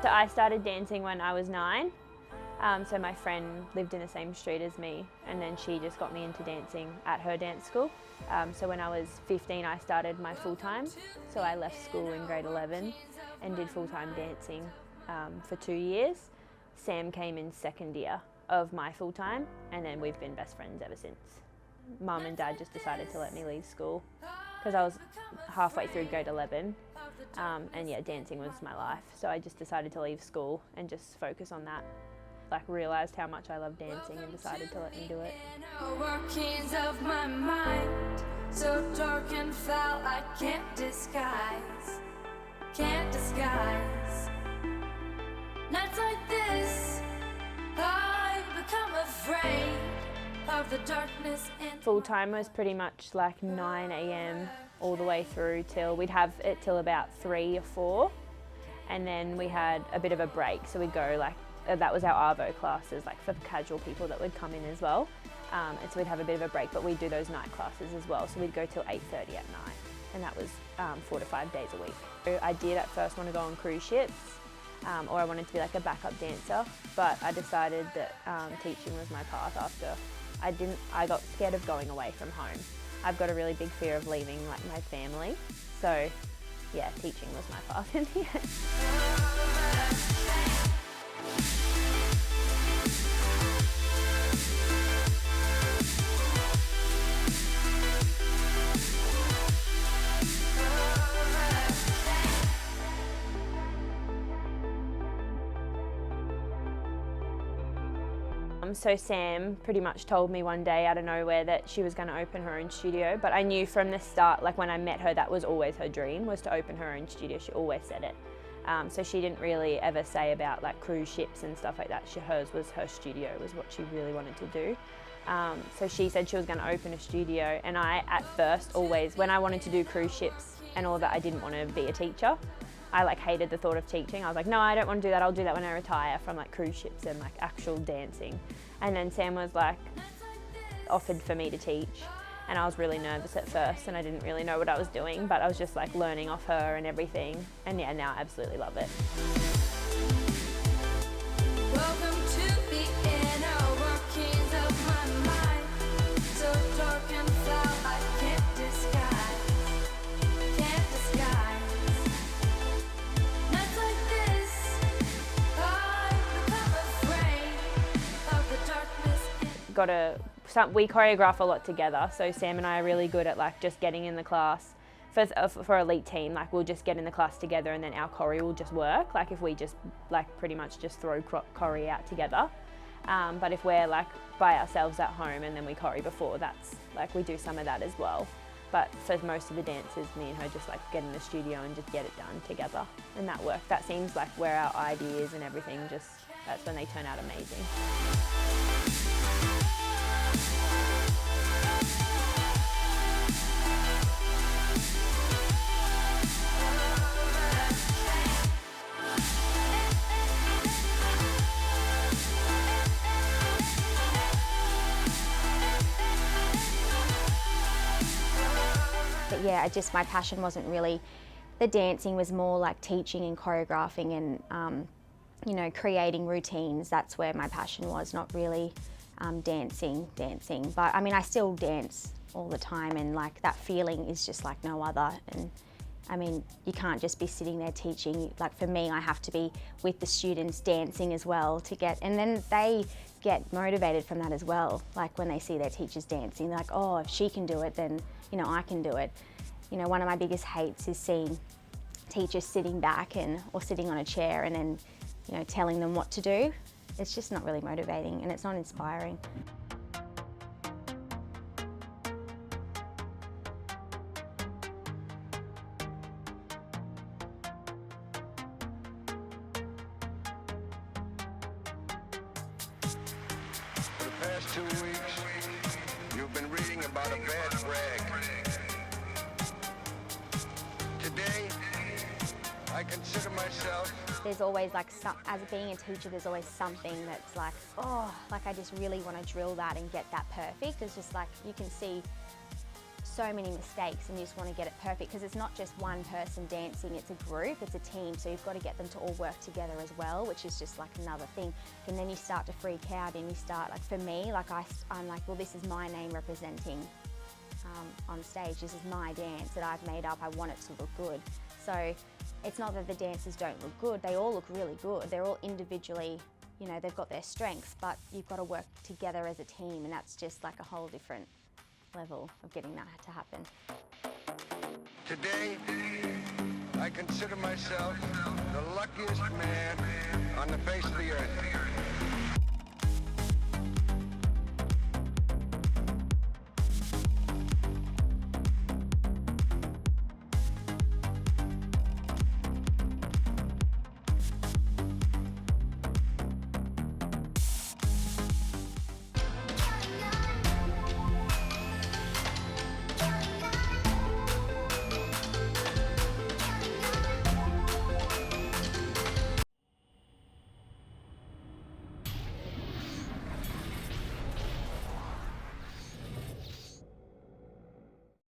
So I started dancing when I was 9. So my friend lived in the same street as me, and then she just got me into dancing at her dance school. So when I was 15, I started my full-time. So I left school in grade 11 and did full-time dancing for 2 years. Sam came in second year of my full-time, and then we've been best friends ever since. Mum and Dad just decided to let me leave school because I was halfway through grade 11, and yeah, dancing was my life. So I just decided to leave school and just focus on that. Like, realised how much I love dancing and decided to let me do it. Workings of my mind, so dark and foul I can't disguise, can't disguise. Nights like this, I become afraid of the darkness and Full-time was pretty much like 9 a.m. all the way through till, we'd have it till about 3 or 4, and then we had a bit of a break, so we'd go like, that was our Arvo classes, like for casual people that would come in as well. And so we'd have a bit of a break, but we'd do those night classes as well. So we'd go till 8:30 at night, and that was 4 to 5 days a week. So I did at first want to go on cruise ships, or I wanted to be like a backup dancer, but I decided that teaching was my path after I got scared of going away from home. I've got a really big fear of leaving like my family. So yeah, teaching was my path in the end. So Sam pretty much told me one day out of nowhere that she was going to open her own studio, but I knew from the start, like when I met her, that was always her dream, was to open her own studio. She always said it. So she didn't really ever say about like cruise ships and stuff like that. Hers was her studio, was what she really wanted to do. So she said she was going to open a studio, and I at first always, when I wanted to do cruise ships and all of that, I didn't want to be a teacher. I like hated the thought of teaching. I was like, no, I don't want to do that. I'll do that when I retire from like cruise ships and like actual dancing. And then Sam was like, offered for me to teach. And I was really nervous at first, and I didn't really know what I was doing, but I was just like learning off her and everything. And yeah, now I absolutely love it. welcome to the inner workings of my mind, so dark and foul I can't disguise, can't disguise. Nights like this, I become afraid of the darkness and We choreograph a lot together, so Sam and I are really good at like just getting in the class. For elite team, like we'll just get in the class together, and then our choreo will just work. Like if we just like pretty much just throw choreo out together. But if we're like by ourselves at home and then we choreo before, that's like we do some of that as well. But for most of the dances, me and her just like get in the studio and just get it done together, and that works. That seems like where our ideas and everything that's when they turn out amazing. But yeah, my passion wasn't really the dancing, was more like teaching and choreographing and you know, creating routines. That's where my passion was, not really dancing. But I mean, I still dance all the time, and like that feeling is just like no other. And I mean, you can't just be sitting there teaching. Like for me, I have to be with the students dancing as well and then they get motivated from that as well. Like when they see their teachers dancing, they're like, oh, if she can do it, then, you know, I can do it. You know, one of my biggest hates is seeing teachers sitting back or sitting on a chair and then, you know, telling them what to do. It's just not really motivating, and it's not inspiring. For the past 2 weeks, you've been reading about a bad rag. Today, I consider myself... There's always like, as being a teacher, there's always something that's like, oh, like I just really want to drill that and get that perfect. It's just like, you can see so many mistakes and you just want to get it perfect, because it's not just one person dancing, it's a group, it's a team, so you've got to get them to all work together as well, which is just like another thing. And then you start to freak out and you start, like for me, like I'm like, well, this is my name representing on stage. This is my dance that I've made up. I want it to look good. So it's not that the dancers don't look good, they all look really good. They're all individually, you know, they've got their strengths, but you've got to work together as a team, and that's just like a whole different level of getting that to happen. Today, I consider myself the luckiest man on the face of the earth.